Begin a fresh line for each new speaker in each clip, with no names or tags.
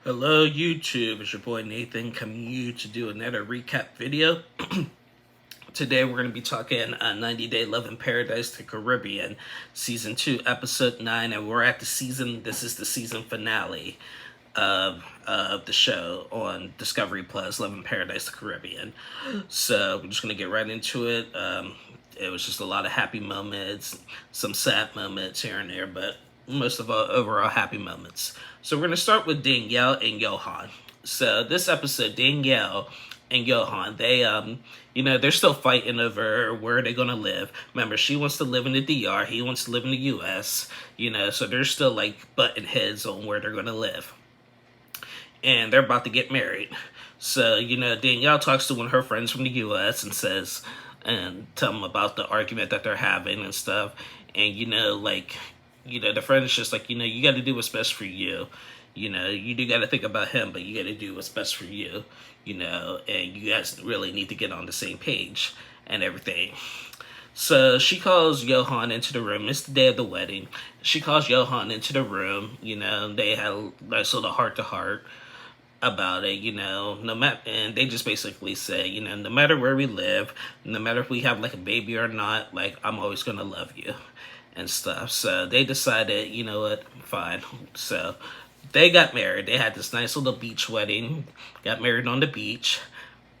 Hello YouTube, it's your boy Nathan coming to you to do another recap video. Today we're going to be talking 90 Day Love in Paradise, the Caribbean, Season 2, Episode 9, and we're at this is the season finale of the show on Discovery Plus, Love in Paradise, the Caribbean. So we're just going to get right into it. It was just a lot of happy moments, some sad moments here and there, but most of all, overall happy moments. So we're going to start with Danielle and Gohan. So this episode, Danielle and Gohan, they're still fighting over where they're going to live. Remember, she wants to live in the DR, he wants to live in the US, so they're still like butting heads on where they're going to live. And they're about to get married. So, Danielle talks to one of her friends from the US and tell them about the argument that they're having and stuff. And, the friend is just like, you got to do what's best for you. You do got to think about him, but you got to do what's best for you, and you guys really need to get on the same page and everything. So she calls Johan into the room. It's the day of the wedding. She calls Johan into the room. They had a nice little heart-to-heart about it, and they just basically say, no matter where we live, no matter if we have like a baby or not, like I'm always gonna love you and stuff. So they decided, you know what, fine. So they got married. They had this nice little beach wedding, got married on the beach,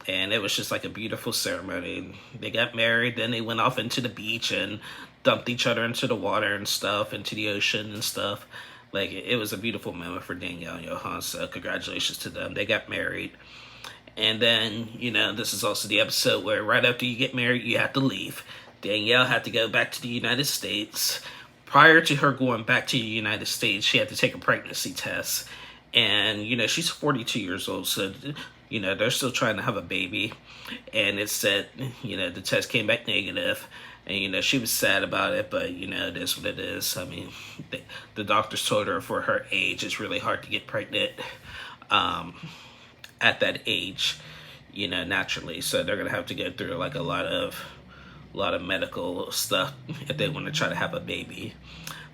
and it was just like a beautiful ceremony. They got married, then they went off into the beach and dumped each other into the water and stuff, into the ocean and stuff. Like, it was a beautiful moment for Danielle and Johan, so congratulations to them. They got married. And then, this is also the episode where right after you get married, you have to leave. Danielle had to go back to the United States. Prior to her going back to the United States, she had to take a pregnancy test. And, she's 42 years old, so, they're still trying to have a baby. And it said, the test came back negative. And, she was sad about it, but, it is what it is. I mean, the doctors told her for her age, it's really hard to get pregnant at that age, naturally. So they're going to have to go through, like, a lot of medical stuff if they want to try to have a baby.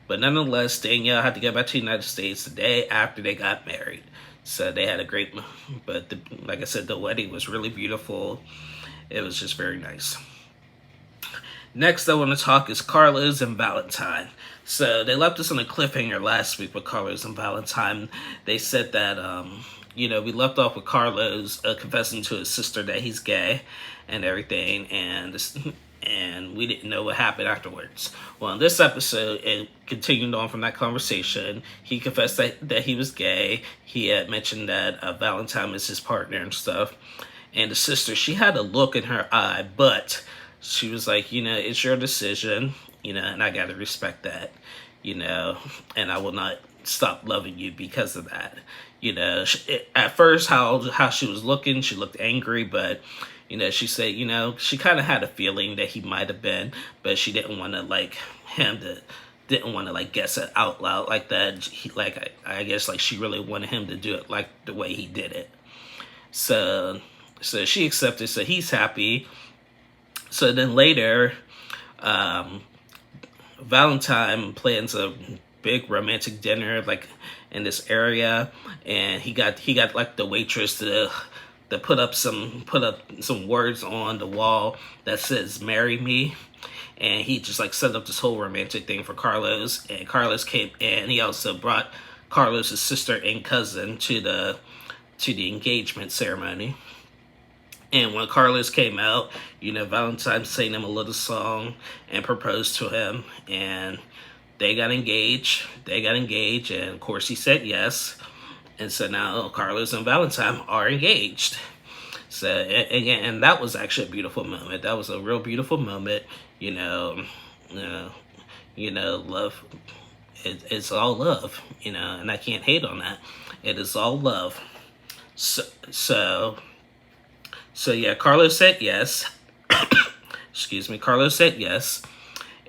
But nonetheless, Danielle had to go back to the United States the day after they got married. So they had a great, but like I said, the wedding was really beautiful. It was just very nice. Next I want to talk is Carlos and Valentine. So they left us on a cliffhanger last week with Carlos and Valentine. They said that, we left off with Carlos confessing to his sister that he's gay and everything, and we didn't know what happened afterwards. Well, in this episode, it continued on from that conversation. He confessed that he was gay. He had mentioned that Valentine was his partner and stuff. And the sister, she had a look in her eye, but she was like, it's your decision, and I got to respect that, and I will not stop loving you because of that. At first, how she was looking, she looked angry, but, she said, she kind of had a feeling that he might have been, but she didn't want to, like, didn't want to, like, guess it out loud like that. I guess, like, she really wanted him to do it, like, the way he did it. So she accepted, so he's happy. So then later, Valentine plans a big romantic dinner, like, in this area, and he got like the waitress to put up some words on the wall that says "Marry Me," and he just like set up this whole romantic thing for Carlos. And Carlos came, and he also brought Carlos's sister and cousin to the engagement ceremony. And when Carlos came out, Valentine sang him a little song and proposed to him, and they got engaged. And of course he said yes. And so now Carlos and Valentine are engaged. So, and that was actually a beautiful moment. That was a real beautiful moment. Love, it's all love, and I can't hate on that. It is all love. So yeah, Carlos said yes. Excuse me, Carlos said yes.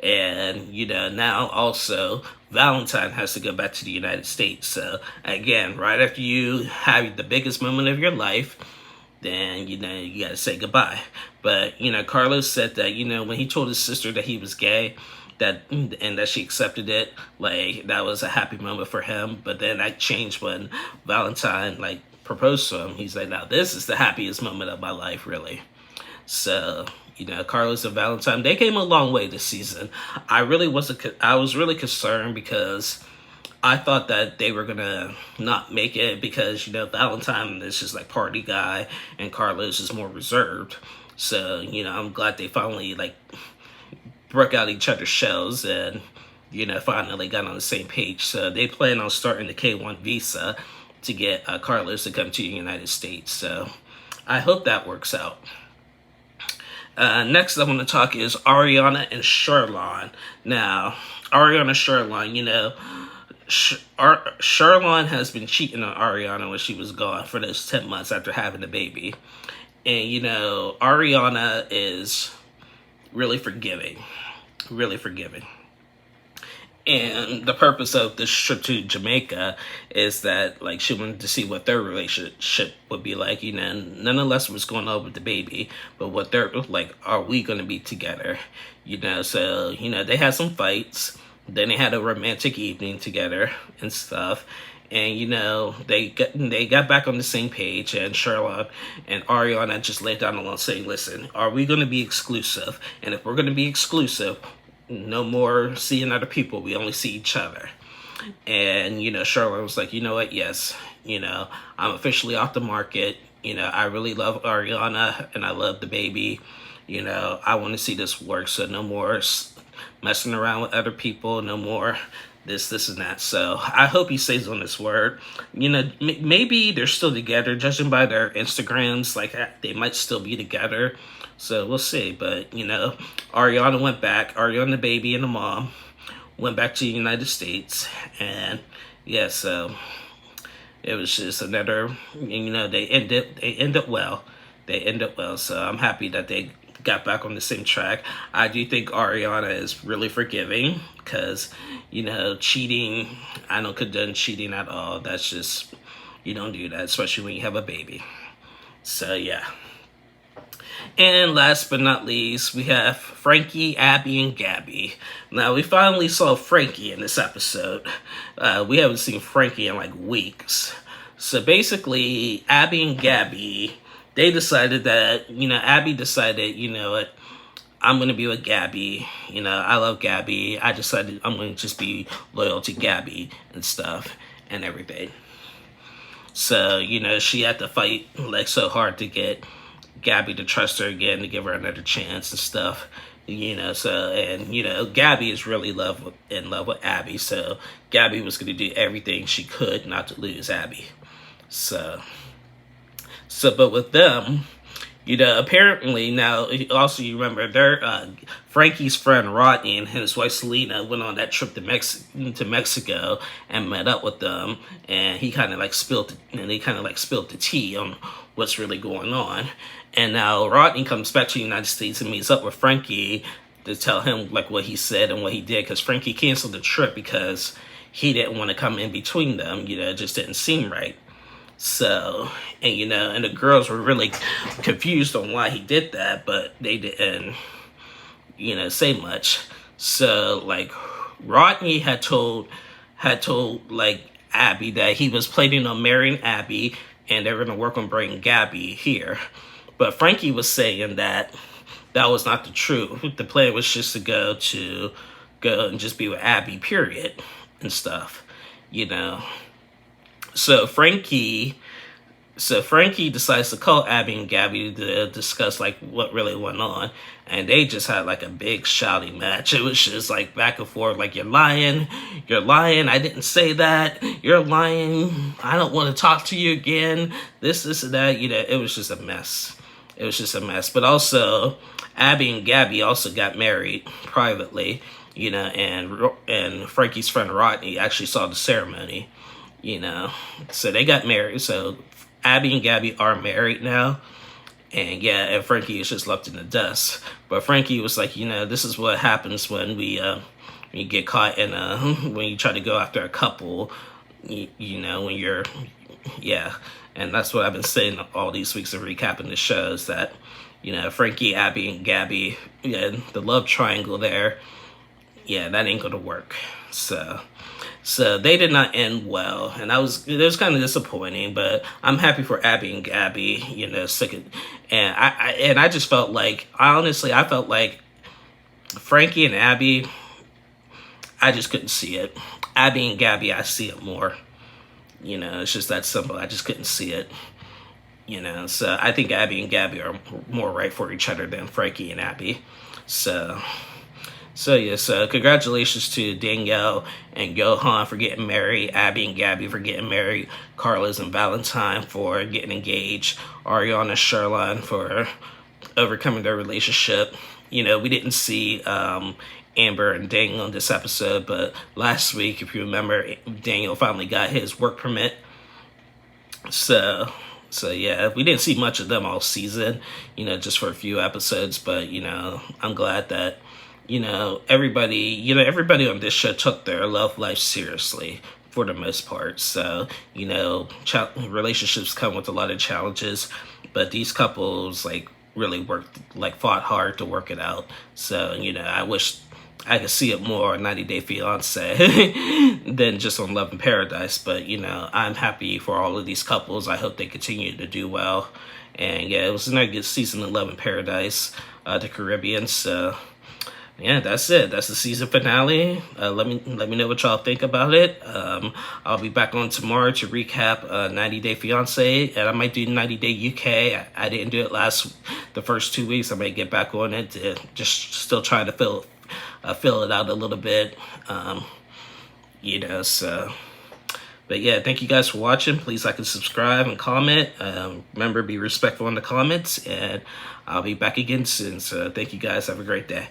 And, now also Valentine has to go back to the United States. So, again, right after you have the biggest moment of your life, then, you got to say goodbye. But, Carlos said that, when he told his sister that he was gay, that she accepted it. Like, that was a happy moment for him. But then that changed when Valentine like proposed to him. He's like, now this is the happiest moment of my life, really. So, Carlos and Valentine, they came a long way this season. I was really concerned because I thought that they were gonna not make it because, Valentine is just like party guy and Carlos is more reserved. So, I'm glad they finally like broke out each other's shells and, finally got on the same page. So they plan on starting the K1 visa to get Carlos to come to the United States. So I hope that works out. Next I want to talk is Ariana and Shoreline. Now, Ariana and Shoreline, Shoreline has been cheating on Ariana when she was gone for those 10 months after having a baby. And, Ariana is really forgiving. Really forgiving. And the purpose of this trip to Jamaica is that, like, she wanted to see what their relationship would be like, nonetheless what's going on with the baby, but what they're, like, are we going to be together, so, they had some fights, then they had a romantic evening together and stuff, and, they got back on the same page, and Sherlock and Ariana just laid down the law saying, listen, are we going to be exclusive? And if we're going to be exclusive, no more seeing other people. We only see each other. And, Charlotte was like, you know what? Yes, I'm officially off the market. I really love Ariana and I love the baby. I want to see this work. So no more messing around with other people. No more this, and that. So I hope he stays on his word. Maybe they're still together, judging by their Instagrams. Like, they might still be together. So we'll see. But, Ariana went back. Ariana, the baby, and the mom went back to the United States. And, yeah, so it was just another, they ended well. They ended well. So I'm happy that they got back on the same track. I do think Ariana is really forgiving because, cheating, I don't condone cheating at all. That's just, you don't do that, especially when you have a baby. So, yeah. And last but not least, we have Frankie, Abby, and Gabby. Now, we finally saw Frankie in this episode. We haven't seen Frankie in like weeks. So basically, Abby and Gabby, they decided that, Abby decided, what, I'm going to be with Gabby. I love Gabby. I decided I'm going to just be loyal to Gabby and stuff and everything. So, she had to fight like so hard to get Gabby to trust her again, to give her another chance and stuff, so, and, Gabby is really in love with Abby, so Gabby was going to do everything she could not to lose Abby. So, but with them, apparently now, also you remember, Frankie's friend Rodney and his wife Selena went on that trip to Mexico and met up with them, and they kind of like spilled the tea on what's really going on. And now Rodney comes back to the United States and meets up with Frankie to tell him like what he said and what he did, because Frankie canceled the trip because he didn't want to come in between them. It just didn't seem right. So, and and the girls were really confused on why he did that, but they didn't, say much. So, like, Rodney had told like Abby that he was planning on marrying Abby and they were going to work on bringing Gabby here. But Frankie was saying that was not the truth. The plan was just to go and just be with Abby, period, and stuff, So Frankie decides to call Abby and Gabby to discuss like what really went on, and they just had like a big shouting match. It was just like back and forth, like, you're lying, I didn't say that, you're lying, I don't want to talk to you again, this and that. It was just a mess. But also, Abby and Gabby also got married privately, and Frankie's friend Rodney actually saw the ceremony. So they got married. So Abby and Gabby are married now. And yeah, and Frankie is just left in the dust. But Frankie was like, this is what happens when when you get caught in when you try to go after a couple, when you're, yeah. And that's what I've been saying all these weeks of recapping the shows, that, Frankie, Abby, and Gabby, the love triangle there, yeah, that ain't gonna work. So they did not end well, and it was kind of disappointing. But I'm happy for Abby and Gabby, you know, and I just felt like, I felt like Frankie and Abby, I just couldn't see it. Abby and Gabby, I see it more. You know, it's just that simple. I just couldn't see it. You know, so I think Abby and Gabby are more right for each other than Frankie and Abby. So yeah, so congratulations to Danielle and Gohan for getting married, Abby and Gabby for getting married, Carlos and Valentine for getting engaged, Ariana and Shoreline for overcoming their relationship. You know, we didn't see Amber and Daniel in this episode, but last week, if you remember, Daniel finally got his work permit. So yeah, we didn't see much of them all season, you know, just for a few episodes, but, you know, I'm glad that, you know, everybody on this show took their love life seriously for the most part. So, you know, relationships come with a lot of challenges, but these couples, like, really fought hard to work it out. So, you know, I wish I could see it more on 90 Day Fiance than just on Love in Paradise. But, you know, I'm happy for all of these couples. I hope they continue to do well. And, yeah, it was another good season of Love in Paradise, the Caribbean. So, yeah, that's it. That's the season finale. Let me know what y'all think about it. I'll be back on tomorrow to recap 90 Day Fiance, and I might do 90 Day UK. I didn't do it the first 2 weeks. I might get back on it to just still trying to fill it out a little bit. You know, so. But yeah, thank you guys for watching. Please like and subscribe and comment. Remember, be respectful in the comments, and I'll be back again soon. So thank you guys. Have a great day.